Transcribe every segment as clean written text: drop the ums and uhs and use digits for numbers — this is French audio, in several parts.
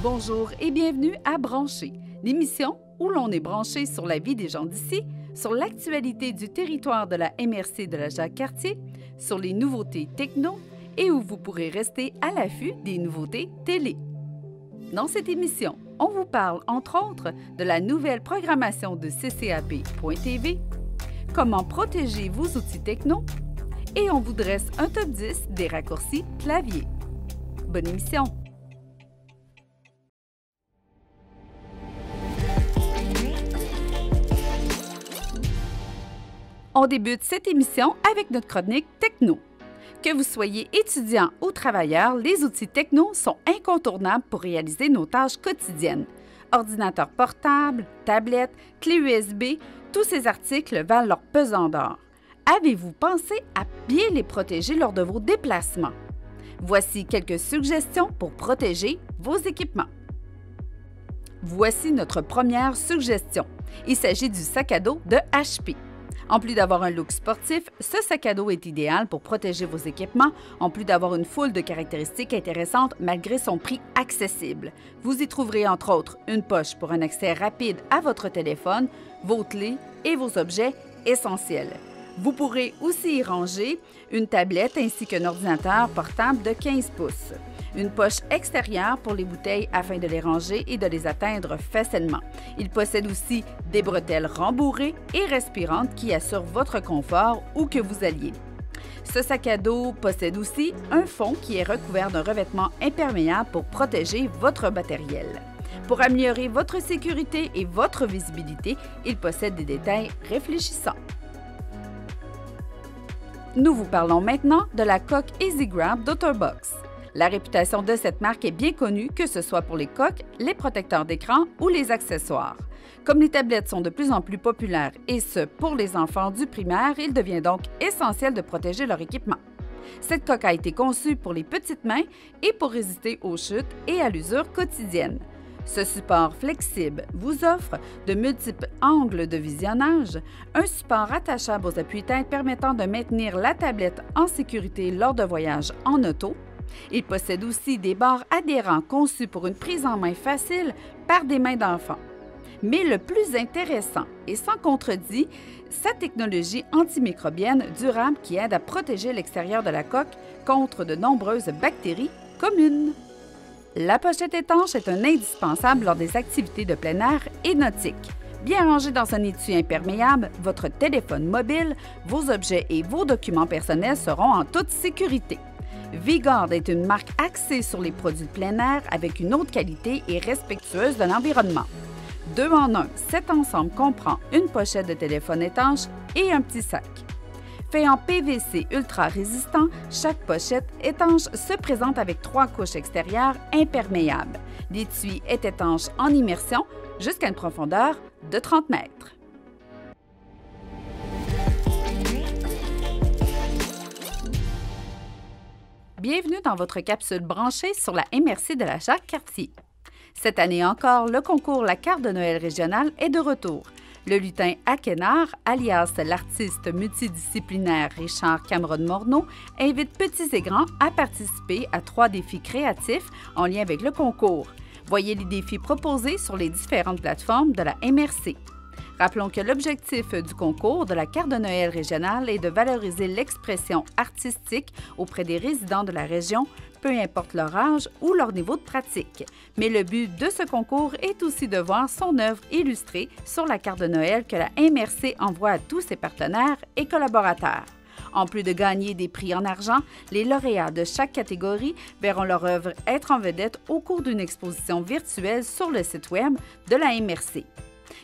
Bonjour et bienvenue à Brancher, l'émission où l'on est branché sur la vie des gens d'ici, sur l'actualité du territoire de la MRC de la Jacques-Cartier, sur les nouveautés techno et où vous pourrez rester à l'affût des nouveautés télé. Dans cette émission, on vous parle entre autres de la nouvelle programmation de ccap.tv, comment protéger vos outils techno et on vous dresse un top 10 des raccourcis clavier. Bonne émission! On débute cette émission avec notre chronique techno. Que vous soyez étudiant ou travailleur, les outils techno sont incontournables pour réaliser nos tâches quotidiennes. Ordinateur portable, tablette, clé USB, tous ces articles valent leur pesant d'or. Avez-vous pensé à bien les protéger lors de vos déplacements? Voici quelques suggestions pour protéger vos équipements. Voici notre première suggestion. Il s'agit du sac à dos de HP. En plus d'avoir un look sportif, ce sac à dos est idéal pour protéger vos équipements, en plus d'avoir une foule de caractéristiques intéressantes malgré son prix accessible. Vous y trouverez entre autres une poche pour un accès rapide à votre téléphone, vos clés et vos objets essentiels. Vous pourrez aussi y ranger une tablette ainsi qu'un ordinateur portable de 15 pouces. Une poche extérieure pour les bouteilles afin de les ranger et de les atteindre facilement. Il possède aussi des bretelles rembourrées et respirantes qui assurent votre confort où que vous alliez. Ce sac à dos possède aussi un fond qui est recouvert d'un revêtement imperméable pour protéger votre matériel. Pour améliorer votre sécurité et votre visibilité, il possède des détails réfléchissants. Nous vous parlons maintenant de la coque EasyGrab d'Otterbox. La réputation de cette marque est bien connue, que ce soit pour les coques, les protecteurs d'écran ou les accessoires. Comme les tablettes sont de plus en plus populaires, et ce pour les enfants du primaire, il devient donc essentiel de protéger leur équipement. Cette coque a été conçue pour les petites mains et pour résister aux chutes et à l'usure quotidienne. Ce support flexible vous offre de multiples angles de visionnage, un support attachable aux appuis-têtes permettant de maintenir la tablette en sécurité lors de voyages en auto. Il possède aussi des barres adhérents conçus pour une prise en main facile par des mains d'enfants. Mais le plus intéressant et sans contredit, sa technologie antimicrobienne durable qui aide à protéger l'extérieur de la coque contre de nombreuses bactéries communes. La pochette étanche est un indispensable lors des activités de plein air et nautique. Bien rangé dans un étui imperméable, votre téléphone mobile, vos objets et vos documents personnels seront en toute sécurité. V-Gard est une marque axée sur les produits de plein air avec une haute qualité et respectueuse de l'environnement. 2 en 1, cet ensemble comprend une pochette de téléphone étanche et un petit sac. Fait en PVC ultra résistant, chaque pochette étanche se présente avec 3 couches extérieures imperméables. L'étui est étanche en immersion jusqu'à une profondeur de 30 mètres. Bienvenue dans votre capsule branchée sur la MRC de la Jacques-Cartier. Cette année encore, le concours La Carte de Noël régionale est de retour. Le lutin Akenar, alias l'artiste multidisciplinaire Richard Cameron-Morneau, invite petits et grands à participer à 3 défis créatifs en lien avec le concours. Voyez les défis proposés sur les différentes plateformes de la MRC. Rappelons que l'objectif du concours de la Carte de Noël régionale est de valoriser l'expression artistique auprès des résidents de la région, peu importe leur âge ou leur niveau de pratique. Mais le but de ce concours est aussi de voir son œuvre illustrée sur la carte de Noël que la MRC envoie à tous ses partenaires et collaborateurs. En plus de gagner des prix en argent, les lauréats de chaque catégorie verront leur œuvre être en vedette au cours d'une exposition virtuelle sur le site web de la MRC.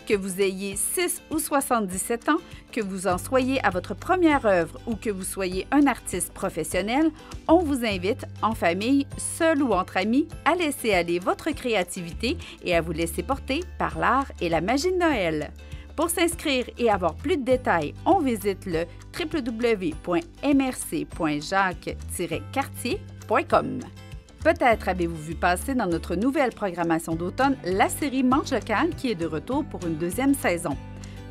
Que vous ayez 6 ou 77 ans, que vous en soyez à votre première œuvre ou que vous soyez un artiste professionnel, on vous invite, en famille, seul ou entre amis, à laisser aller votre créativité et à vous laisser porter par l'art et la magie de Noël. Pour s'inscrire et avoir plus de détails, on visite le www.mrc.jacques-cartier.com. Peut-être avez-vous vu passer dans notre nouvelle programmation d'automne la série Manche locale qui est de retour pour une 2e saison.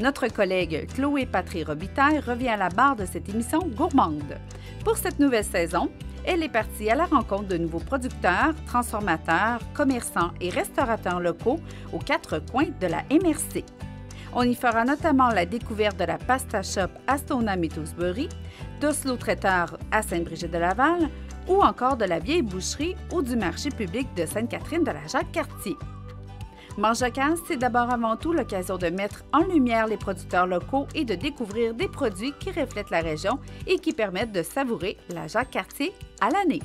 Notre collègue Chloé Patry Robitaille revient à la barre de cette émission gourmande. Pour cette nouvelle saison, elle est partie à la rencontre de nouveaux producteurs, transformateurs, commerçants et restaurateurs locaux aux 4 coins de la MRC. On y fera notamment la découverte de la Pasta Shop à Stoneham et Tewksbury, d'Oslo Traiteur à Sainte-Brigitte-de-Laval ou encore de la Vieille Boucherie ou du marché public de Sainte-Catherine de la Jacques-Cartier. Mange-Jacques, c'est d'abord avant tout l'occasion de mettre en lumière les producteurs locaux et de découvrir des produits qui reflètent la région et qui permettent de savourer la Jacques-Cartier à l'année.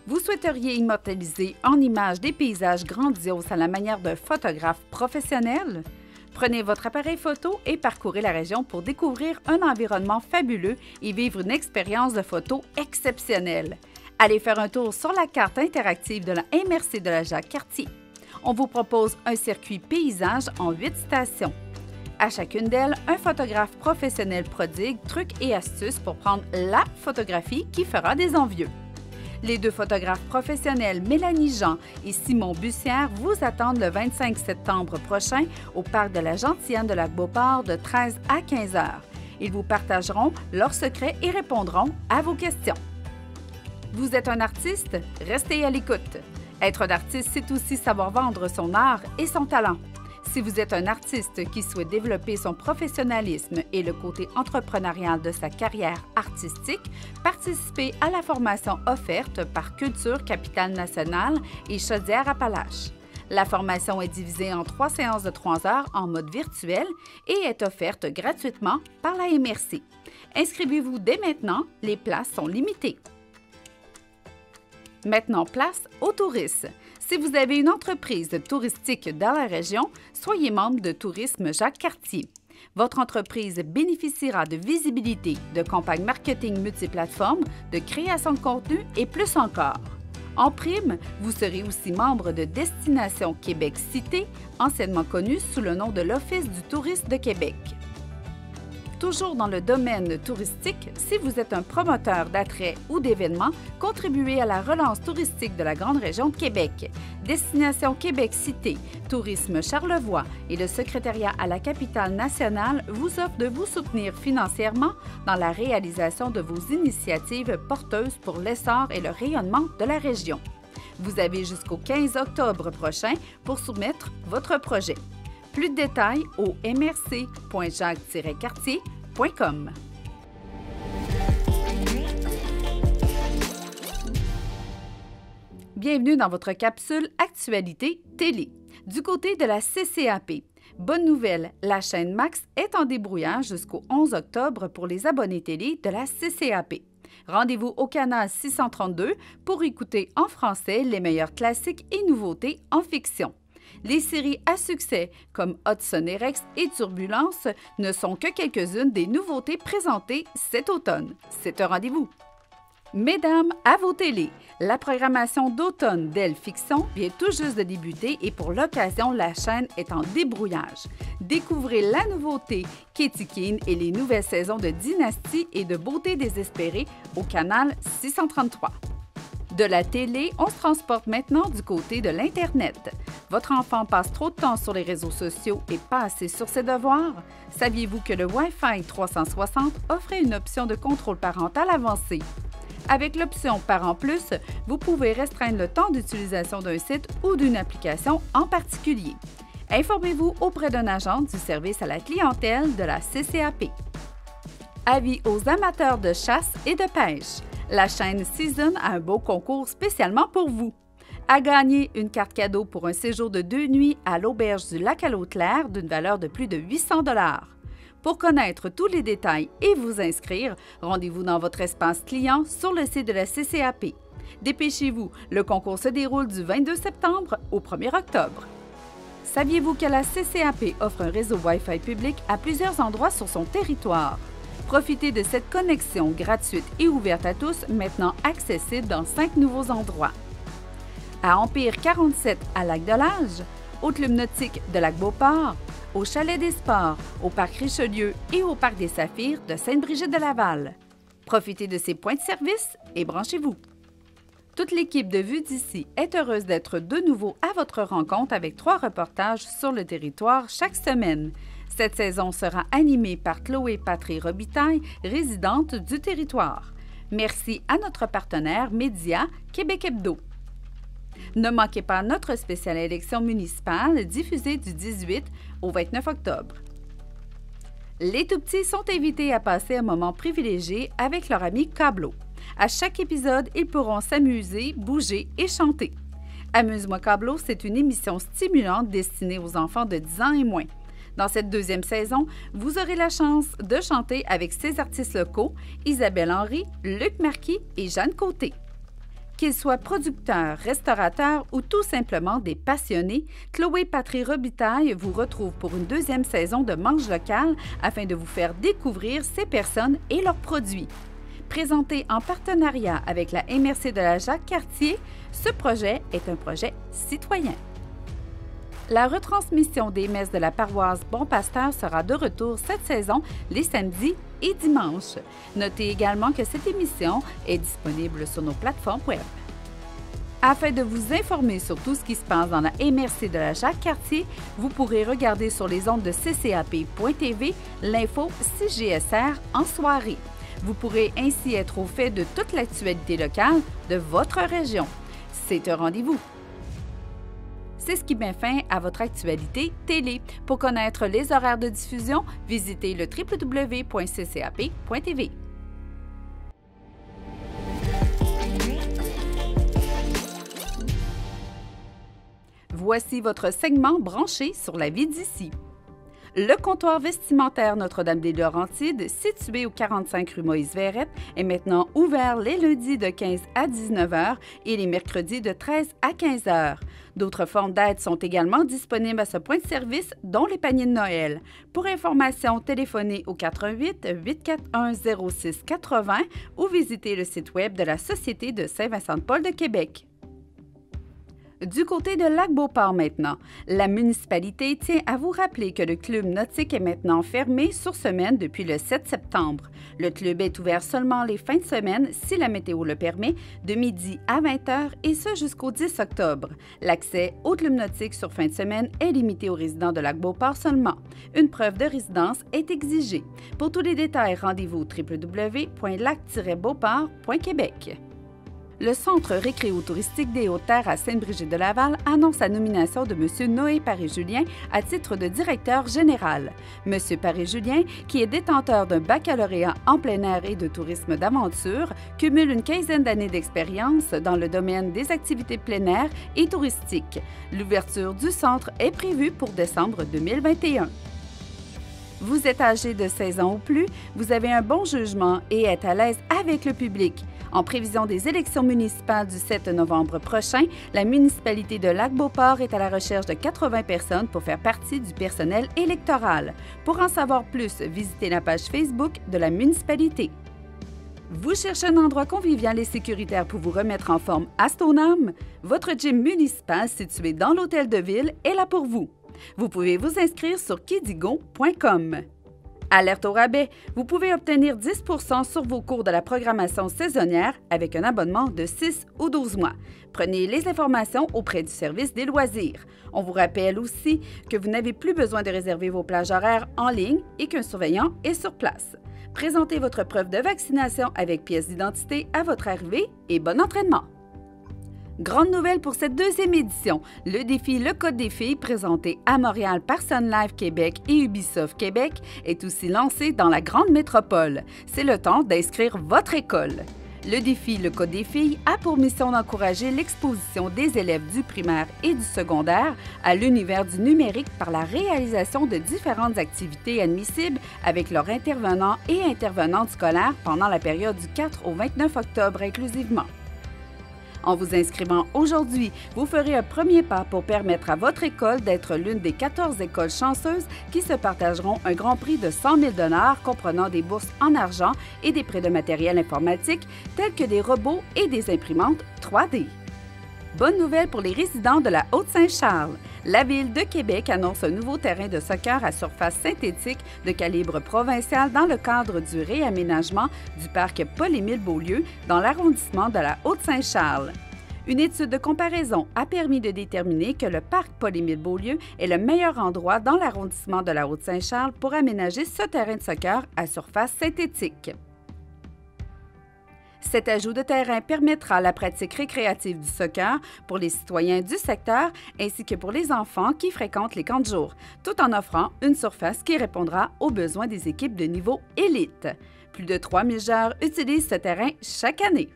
Vous souhaiteriez immortaliser en images des paysages grandioses à la manière d'un photographe professionnel? Prenez votre appareil photo et parcourez la région pour découvrir un environnement fabuleux et vivre une expérience de photo exceptionnelle. Allez faire un tour sur la carte interactive de la MRC de la Jacques-Cartier. On vous propose un circuit paysage en 8 stations. À chacune d'elles, un photographe professionnel prodigue trucs et astuces pour prendre la photographie qui fera des envieux. Les 2 photographes professionnels Mélanie Jean et Simon Bussière vous attendent le 25 septembre prochain au parc de la Gentiane de Lac-Beauport de 13 à 15 heures. Ils vous partageront leurs secrets et répondront à vos questions. Vous êtes un artiste? Restez à l'écoute. Être un artiste, c'est aussi savoir vendre son art et son talent. Si vous êtes un artiste qui souhaite développer son professionnalisme et le côté entrepreneurial de sa carrière artistique, participez à la formation offerte par Culture Capitale Nationale et Chaudière-Appalaches. La formation est divisée en 3 séances de 3 heures en mode virtuel et est offerte gratuitement par la MRC. Inscrivez-vous dès maintenant, les places sont limitées. Maintenant, place aux touristes. Si vous avez une entreprise touristique dans la région, soyez membre de Tourisme Jacques-Cartier. Votre entreprise bénéficiera de visibilité, de campagnes marketing multiplateformes, de création de contenu et plus encore. En prime, vous serez aussi membre de Destination Québec Cité, anciennement connue sous le nom de l'Office du tourisme de Québec. Toujours dans le domaine touristique, si vous êtes un promoteur d'attraits ou d'événements, contribuez à la relance touristique de la grande région de Québec. Destination Québec Cité, Tourisme Charlevoix et le secrétariat à la capitale nationale vous offrent de vous soutenir financièrement dans la réalisation de vos initiatives porteuses pour l'essor et le rayonnement de la région. Vous avez jusqu'au 15 octobre prochain pour soumettre votre projet. Plus de détails au mrc.jacques-cartier.com. Bienvenue dans votre capsule Actualité télé. Du côté de la CCAP, bonne nouvelle, la chaîne Max est en débrouillage jusqu'au 11 octobre pour les abonnés télé de la CCAP. Rendez-vous au canal 632 pour écouter en français les meilleurs classiques et nouveautés en fiction. Les séries à succès comme Hudson et Rex et Turbulence ne sont que quelques-unes des nouveautés présentées cet automne. C'est un rendez-vous. Mesdames, à vos télés, la programmation d'automne d'Elle Fiction vient tout juste de débuter et pour l'occasion, la chaîne est en débrouillage. Découvrez la nouveauté Katie Keene et les nouvelles saisons de Dynastie et de Beauté désespérée au canal 633. De la télé, on se transporte maintenant du côté de l'Internet. Votre enfant passe trop de temps sur les réseaux sociaux et pas assez sur ses devoirs? Saviez-vous que le Wi-Fi 360 offrait une option de contrôle parental avancée? Avec l'option Parents Plus, vous pouvez restreindre le temps d'utilisation d'un site ou d'une application en particulier. Informez-vous auprès d'un agent du service à la clientèle de la CCAP. Avis aux amateurs de chasse et de pêche. La chaîne Season a un beau concours spécialement pour vous. À gagner une carte cadeau pour un séjour de 2 nuits à l'auberge du Lac-à-l'Eau-Claire d'une valeur de plus de 800 $. Pour connaître tous les détails et vous inscrire, rendez-vous dans votre espace client sur le site de la CCAP. Dépêchez-vous, le concours se déroule du 22 septembre au 1er octobre. Saviez-vous que la CCAP offre un réseau Wi-Fi public à plusieurs endroits sur son territoire? Profitez de cette connexion gratuite et ouverte à tous, maintenant accessible dans 5 nouveaux endroits. À Empire 47 à Lac-de-L'Âge, au Club nautique de Lac-Beauport, au Chalet des Sports, au Parc Richelieu et au Parc des Saphirs de Sainte-Brigitte-de-Laval. Profitez de ces points de service et branchez-vous. Toute l'équipe de Vue d'ici est heureuse d'être de nouveau à votre rencontre avec 3 reportages sur le territoire chaque semaine. Cette saison sera animée par Chloé Patry Robitaille, résidente du territoire. Merci à notre partenaire média Québec Hebdo. Ne manquez pas notre spéciale élection municipale diffusée du 18 au 29 octobre. Les tout-petits sont invités à passer un moment privilégié avec leur ami Cablo. À chaque épisode, ils pourront s'amuser, bouger et chanter. Amuse-moi Cablo, c'est une émission stimulante destinée aux enfants de 10 ans et moins. Dans cette deuxième saison, vous aurez la chance de chanter avec ces artistes locaux, Isabelle Henry, Luc Marquis et Jeanne Côté. Qu'ils soient producteurs, restaurateurs ou tout simplement des passionnés, Chloé Patry Robitaille vous retrouve pour une deuxième saison de Manche locale afin de vous faire découvrir ces personnes et leurs produits. Présenté en partenariat avec la MRC de la Jacques-Cartier, ce projet est un projet citoyen. La retransmission des messes de la paroisse Bon Pasteur sera de retour cette saison les samedis et dimanches. Notez également que cette émission est disponible sur nos plateformes web. Afin de vous informer sur tout ce qui se passe dans la MRC de la Jacques-Cartier, vous pourrez regarder sur les ondes de ccap.tv l'info CJSR en soirée. Vous pourrez ainsi être au fait de toute l'actualité locale de votre région. C'est un rendez-vous. C'est ce qui met fin à votre actualité télé. Pour connaître les horaires de diffusion, visitez le www.ccap.tv. Voici votre segment branché sur la vie d'ici. Le comptoir vestimentaire Notre-Dame-des-Laurentides, situé au 45 rue Moïse-Verrette, est maintenant ouvert les lundis de 15 à 19 h et les mercredis de 13 à 15 h. D'autres formes d'aide sont également disponibles à ce point de service, dont les paniers de Noël. Pour information, téléphonez au 88 841 06 80 ou visitez le site web de la Société de Saint-Vincent-de-Paul de Québec. Du côté de Lac-Beauport maintenant, la municipalité tient à vous rappeler que le club nautique est maintenant fermé sur semaine depuis le 7 septembre. Le club est ouvert seulement les fins de semaine, si la météo le permet, de midi à 20 h et ce jusqu'au 10 octobre. L'accès au club nautique sur fin de semaine est limité aux résidents de Lac-Beauport seulement. Une preuve de résidence est exigée. Pour tous les détails, rendez-vous au www.lac-beauport.québec. Le Centre récréo-touristique des Hautes-Terres à Sainte-Brigitte-de-Laval annonce la nomination de M. Noé Paré-Julien à titre de directeur général. M. Paré-Julien, qui est détenteur d'un baccalauréat en plein air et de tourisme d'aventure, cumule une quinzaine d'années d'expérience dans le domaine des activités plein air et touristiques. L'ouverture du centre est prévue pour décembre 2021. Vous êtes âgé de 16 ans ou plus, vous avez un bon jugement et êtes à l'aise avec le public. En prévision des élections municipales du 7 novembre prochain, la municipalité de Lac-Beauport est à la recherche de 80 personnes pour faire partie du personnel électoral. Pour en savoir plus, visitez la page Facebook de la municipalité. Vous cherchez un endroit convivial et sécuritaire pour vous remettre en forme à Stoneham? Votre gym municipal situé dans l'hôtel de ville est là pour vous. Vous pouvez vous inscrire sur kidigo.com. Alerte au rabais, vous pouvez obtenir 10 % sur vos cours de la programmation saisonnière avec un abonnement de 6 ou 12 mois. Prenez les informations auprès du service des loisirs. On vous rappelle aussi que vous n'avez plus besoin de réserver vos plages horaires en ligne et qu'un surveillant est sur place. Présentez votre preuve de vaccination avec pièce d'identité à votre arrivée et bon entraînement! Grande nouvelle pour cette deuxième édition, le défi Le Code des filles, présenté à Montréal par Sun Life Québec et Ubisoft Québec, est aussi lancé dans la grande métropole. C'est le temps d'inscrire votre école. Le défi Le Code des filles a pour mission d'encourager l'exposition des élèves du primaire et du secondaire à l'univers du numérique par la réalisation de différentes activités admissibles avec leurs intervenants et intervenantes scolaires pendant la période du 4 au 29 octobre inclusivement. En vous inscrivant aujourd'hui, vous ferez un premier pas pour permettre à votre école d'être l'une des 14 écoles chanceuses qui se partageront un grand prix de 100 000 $ comprenant des bourses en argent et des prêts de matériel informatique tels que des robots et des imprimantes 3D. Bonne nouvelle pour les résidents de la Haute-Saint-Charles. La Ville de Québec annonce un nouveau terrain de soccer à surface synthétique de calibre provincial dans le cadre du réaménagement du parc Paul-Émile Beaulieu dans l'arrondissement de la Haute-Saint-Charles. Une étude de comparaison a permis de déterminer que le parc Paul-Émile-Beaulieu est le meilleur endroit dans l'arrondissement de la Haute-Saint-Charles pour aménager ce terrain de soccer à surface synthétique. Cet ajout de terrain permettra la pratique récréative du soccer pour les citoyens du secteur ainsi que pour les enfants qui fréquentent les camps de jour, tout en offrant une surface qui répondra aux besoins des équipes de niveau élite. Plus de 3000 joueurs utilisent ce terrain chaque année.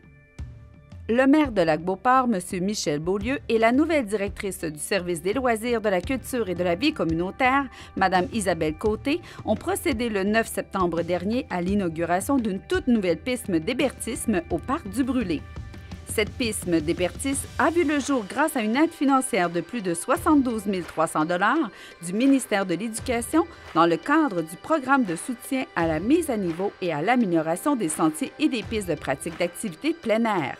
Le maire de Lac-Beauport, M. Michel Beaulieu, et la nouvelle directrice du service des loisirs, de la culture et de la vie communautaire, Mme Isabelle Côté, ont procédé le 9 septembre dernier à l'inauguration d'une toute nouvelle piste d'hébertisme au parc du Brûlé. Cette piste d'hébertisme a vu le jour grâce à une aide financière de plus de 72 300 $ du ministère de l'Éducation dans le cadre du programme de soutien à la mise à niveau et à l'amélioration des sentiers et des pistes de pratique d'activités plein air.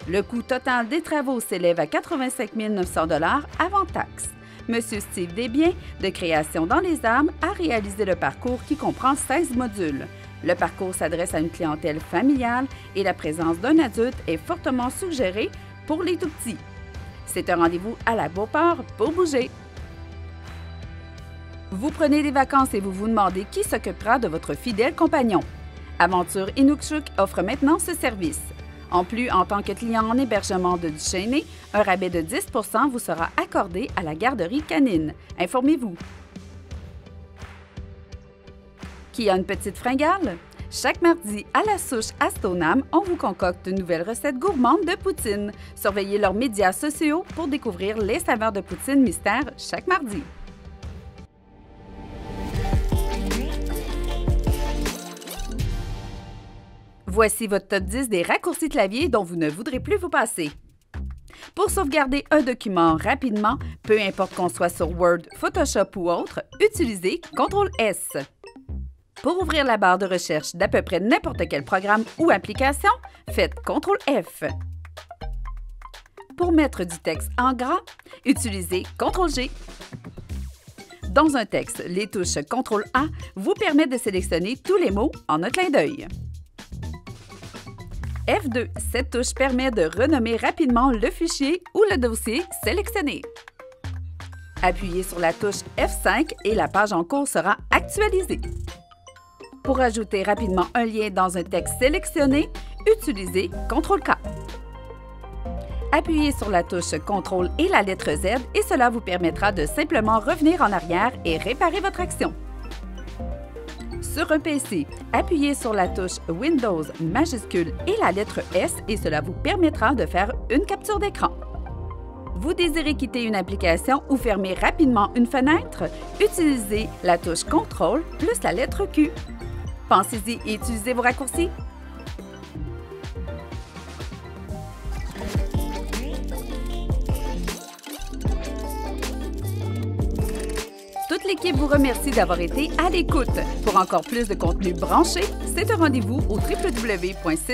Le coût total des travaux s'élève à 85 900 $ avant taxe. M. Steve Desbiens, de Création dans les Armes, a réalisé le parcours qui comprend 16 modules. Le parcours s'adresse à une clientèle familiale et la présence d'un adulte est fortement suggérée pour les tout-petits. C'est un rendez-vous à Lac-Beauport pour bouger. Vous prenez des vacances et vous vous demandez qui s'occupera de votre fidèle compagnon. Aventure Inukshuk offre maintenant ce service. En plus, en tant que client en hébergement de Duchesnay, un rabais de 10 % vous sera accordé à la garderie canine. Informez-vous. Qui a une petite fringale? Chaque mardi, à la souche à Stoneham, on vous concocte une nouvelle recette gourmande de poutine. Surveillez leurs médias sociaux pour découvrir les saveurs de poutine mystère chaque mardi. Voici votre top 10 des raccourcis clavier dont vous ne voudrez plus vous passer. Pour sauvegarder un document rapidement, peu importe qu'on soit sur Word, Photoshop ou autre, utilisez CTRL-S. Pour ouvrir la barre de recherche d'à peu près n'importe quel programme ou application, faites CTRL-F. Pour mettre du texte en gras, utilisez CTRL-G. Dans un texte, les touches CTRL-A vous permettent de sélectionner tous les mots en un clin d'œil. F2, cette touche permet de renommer rapidement le fichier ou le dossier sélectionné. Appuyez sur la touche F5 et la page en cours sera actualisée. Pour ajouter rapidement un lien dans un texte sélectionné, utilisez CTRL-K. Appuyez sur la touche CTRL et la lettre Z et cela vous permettra de simplement revenir en arrière et réparer votre action. Sur un PC, appuyez sur la touche Windows majuscule et la lettre S et cela vous permettra de faire une capture d'écran. Vous désirez quitter une application ou fermer rapidement une fenêtre? Utilisez la touche CTRL plus la lettre Q. Pensez-y et utilisez vos raccourcis. Toute l'équipe vous remercie d'avoir été à l'écoute. Pour encore plus de contenu branché, c'est un rendez-vous au www.ccap.tv.